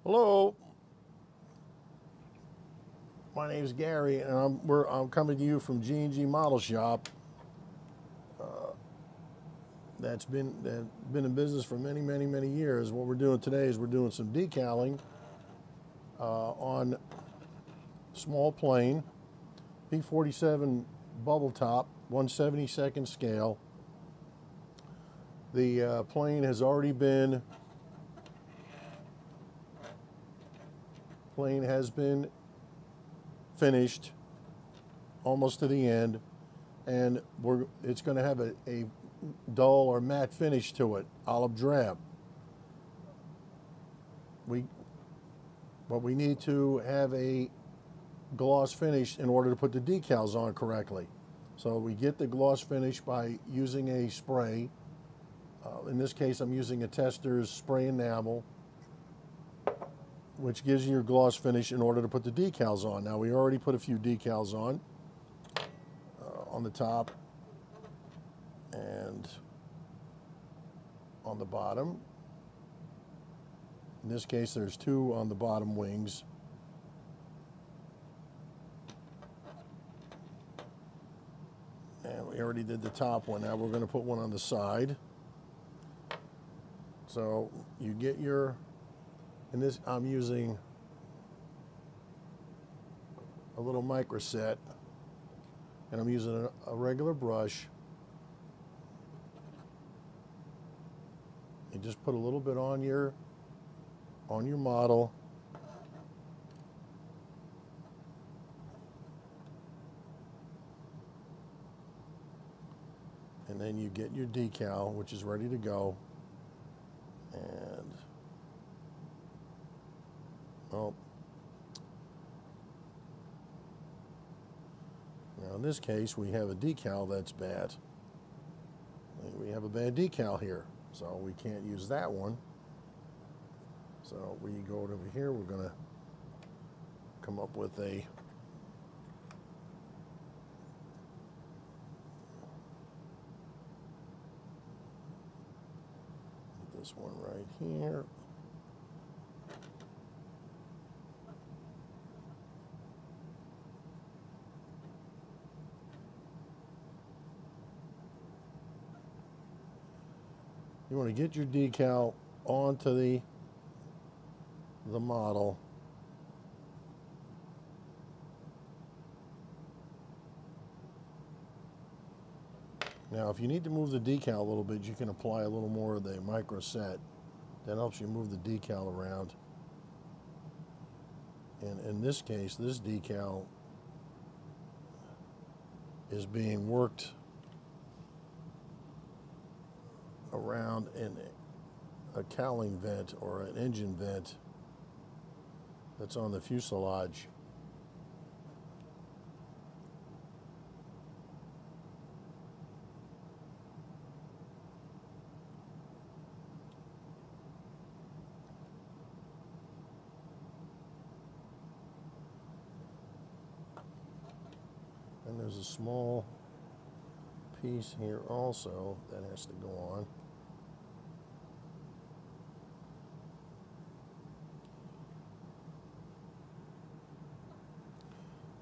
Hello, my name is Gary, and I'm coming to you from G&G Model Shop. That's been in business for many years. What we're doing today is we're doing some decaling on small plane P47 bubble top, 1/72nd scale. The plane has been finished almost to the end, and it's going to have a dull or matte finish to it, olive drab. But we need to have a gloss finish in order to put the decals on correctly. So we get the gloss finish by using a spray. In this case, I'm using a Tester's spray enamel, which gives you your gloss finish in order to put the decals on. Now, we already put a few decals on the top and on the bottom. In this case, there's two on the bottom wings. And we already did the top one. Now we're going to put one on the side. So you get I'm using a little micro set, and I'm using a regular brush. You just put a little bit on your model, and then you get your decal, which is ready to go. And now in this case, we have a decal that's bad. We have a bad decal here, so we can't use that one. So we go over here, we're going to come up with put this one right here. You want to get your decal onto the model. Now, if you need to move the decal a little bit, you can apply a little more of the micro set. That helps you move the decal around. And in this case, this decal is being worked around in a cowling vent or an engine vent that's on the fuselage. And there's a small piece here also that has to go on.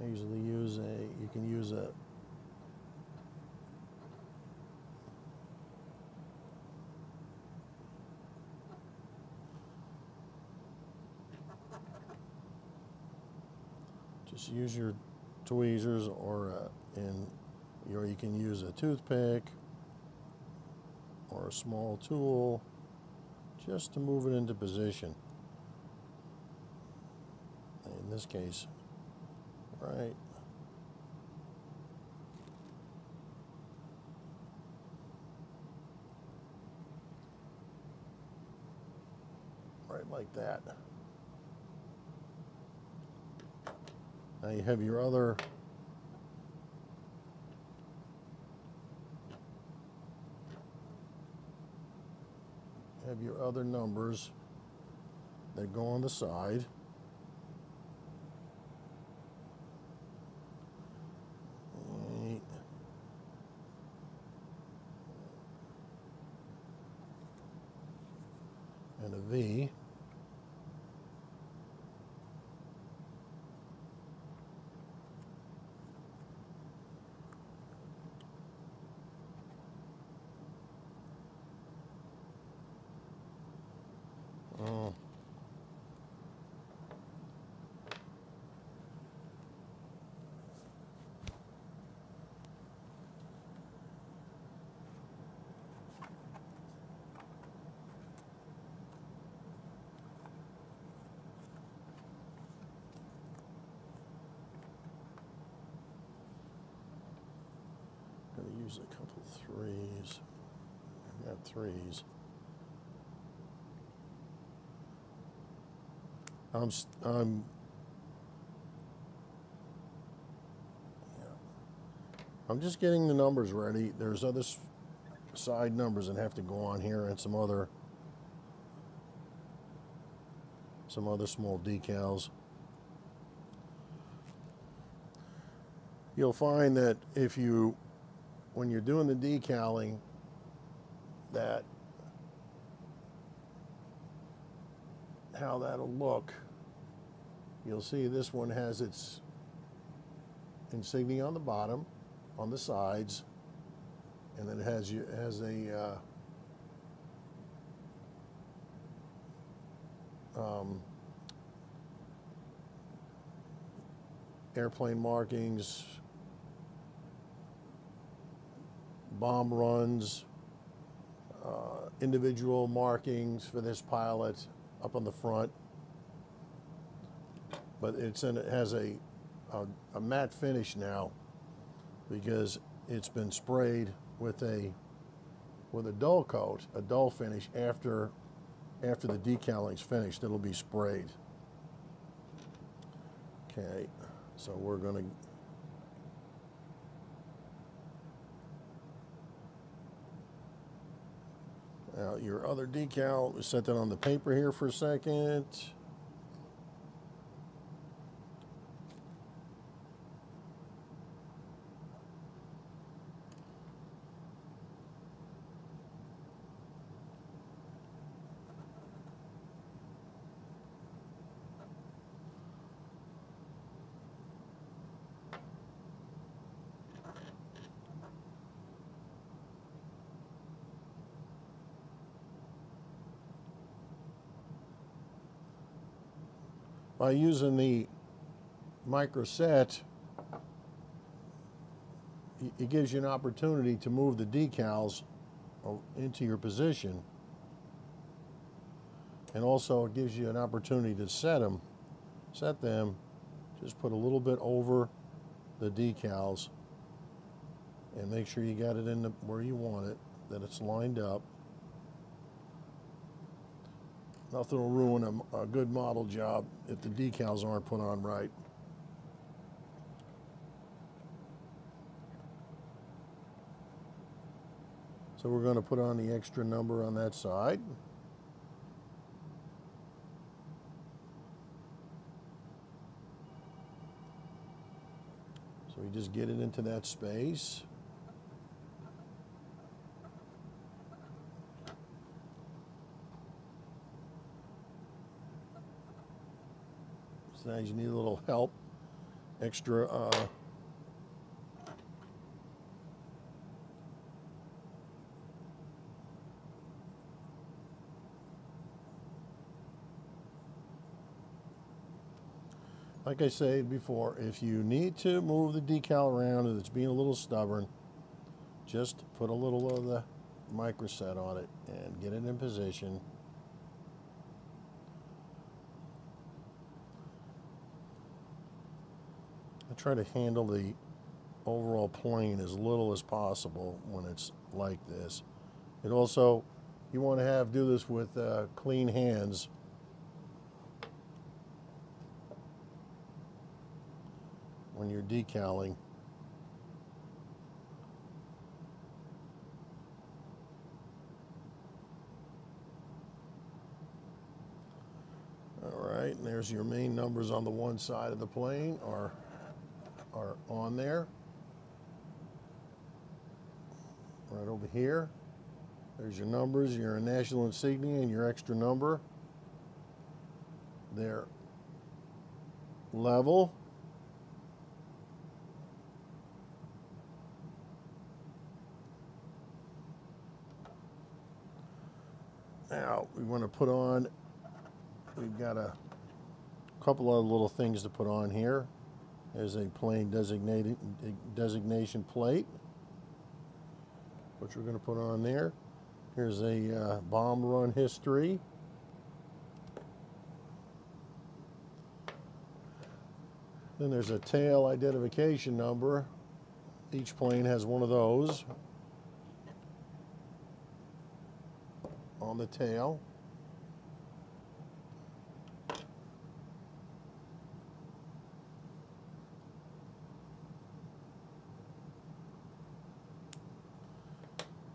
I usually use you can use just use your tweezers, or you can use a toothpick or a small tool just to move it into position. In this case, right like that. Now you have your other numbers that go on the side. And a V. There's a couple threes. I got threes. I'm just getting the numbers ready. There's other side numbers that have to go on here, and some other small decals. You'll find that when you're doing the decaling, that how that'll look. You'll see this one has its insignia on the bottom, on the sides, and then it has a airplane markings, bomb runs, individual markings for this pilot up on the front. But it has a matte finish now because it's been sprayed with a dull coat, a dull finish. After the decaling's finished, it'll be sprayed. Okay, so we're gonna now your other decal. We set that on the paper here for a second. By using the microset, it gives you an opportunity to move the decals into your position, and also it gives you an opportunity to set them. Just put a little bit over the decals and make sure you got it in where you want it, that it's lined up. Nothing will ruin a good model job if the decals aren't put on right. So we're going to put on the extra number on that side. So we just get it into that space. Sometimes you need a little help, extra like I said before, if you need to move the decal around and it's being a little stubborn, just put a little of the microset on it and get it in position. I try to handle the overall plane as little as possible when it's like this. It also, you want to do this with clean hands. When you're decaling. All right, and there's your main numbers on the one side of the plane are on there. Right over here. There's your numbers, your national insignia and your extra number. They're level. Now we want to put on, we've got a couple other little things to put on here. There's a plane designation plate, which we're going to put on there. Here's a bomb run history. Then there's a tail identification number. Each plane has one of those. on the tail.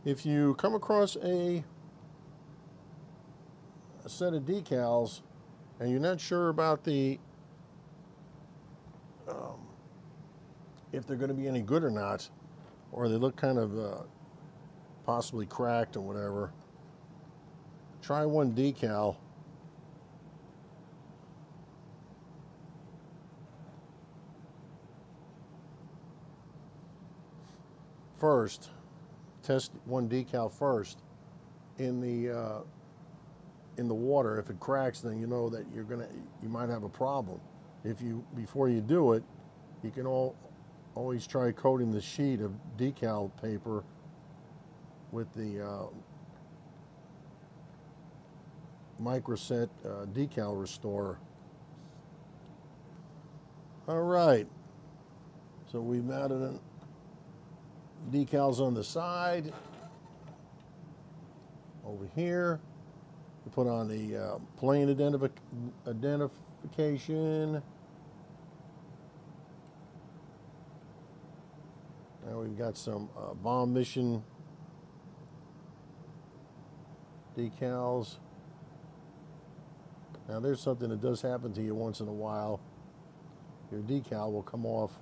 If you come across a set of decals and you're not sure about if they're going to be any good or not, or they look kind of possibly cracked or whatever, try one decal. First, test one decal first in the water. If it cracks, then you know that you might have a problem. Before you do it, you can always try coating the sheet of decal paper with the microset decal restorer. All right, so we've mounted decals on the side. Over here, we put on the plane identification. Now we've got some bomb mission decals. Now there's something that does happen to you once in a while. Your decal will come off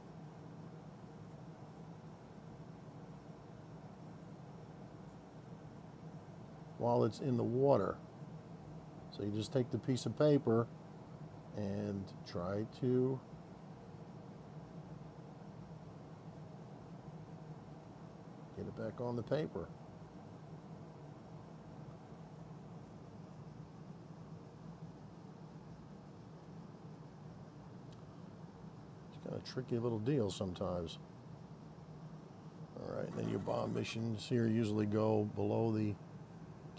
while it's in the water. So you just take the piece of paper and try to get it back on the paper. It's kind of a tricky little deal sometimes. All right, and then your bomb missions here usually go below the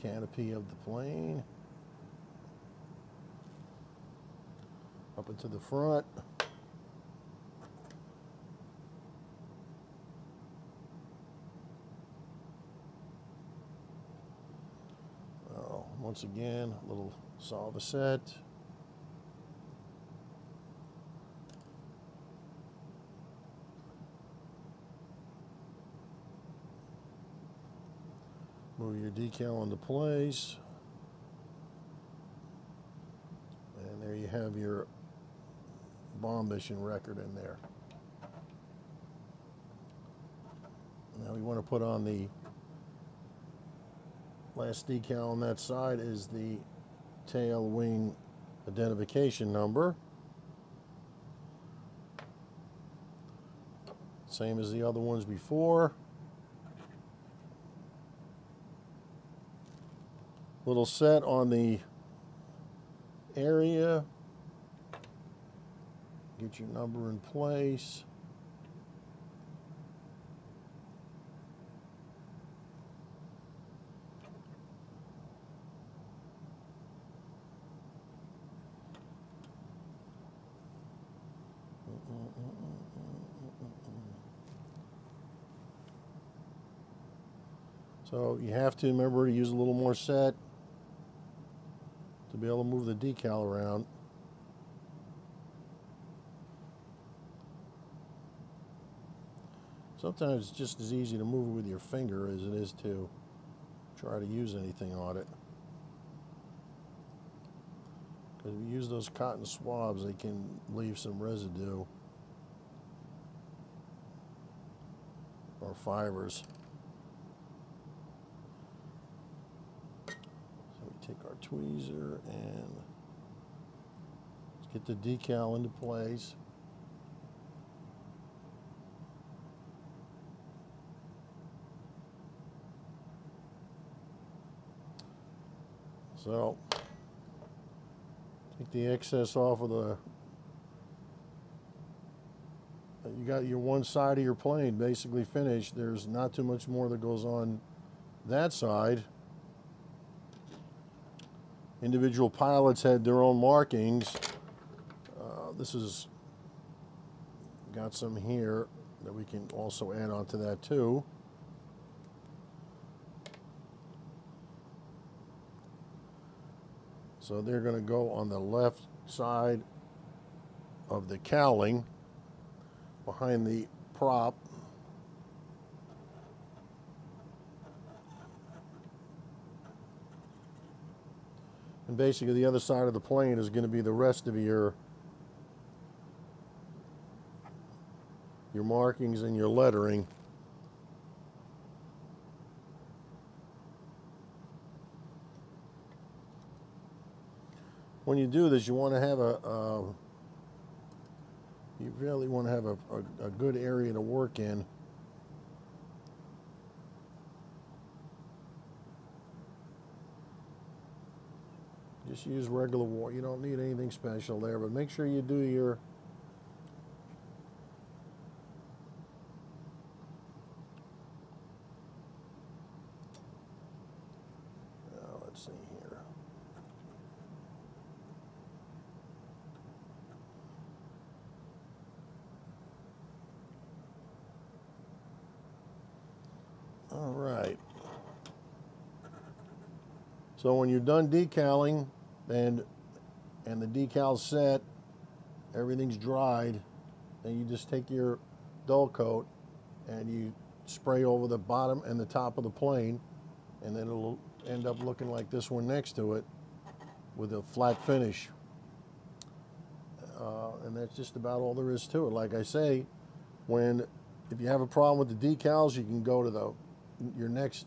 canopy of the plane, up into the front. Once again, a little solve set. Move your decal into place. And there you have your bomb mission record in there. Now we want to put on the last decal on that side is the tail wing identification number. Same as the other ones before. Little set on the area. Get your number in place. So you have to remember to use a little more set to be able to move the decal around. Sometimes it's just as easy to move it with your finger as it is to try to use anything on it. Because if you use those cotton swabs, they can leave some residue or fibers. Take our tweezer and let's get the decal into place. So take the excess off of the, you got your one side of your plane basically finished. There's not too much more that goes on that side. Individual pilots had their own markings. This has got some here that we can also add on to that too. So they're going to go on the left side of the cowling behind the prop. And basically the other side of the plane is going to be the rest of your markings and your lettering. When you do this, you want to have you really want to have a good area to work in. Just use regular water. You don't need anything special there, but make sure you do your let's see here. All right. So when you're done decaling and the decal's set, everything's dried, then you just take your dull coat and you spray over the bottom and the top of the plane, and then it'll end up looking like this one next to it with a flat finish. And that's just about all there is to it. Like I say, if you have a problem with the decals, you can go to your next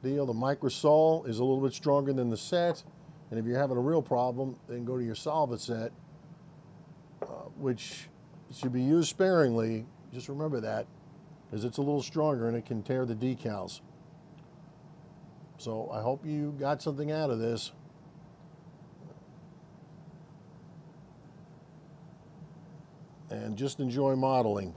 deal. The Microsol is a little bit stronger than the set, and if you're having a real problem, then go to your Solvent set, which should be used sparingly. Just remember that, because it's a little stronger and it can tear the decals. So I hope you got something out of this. And just enjoy modeling.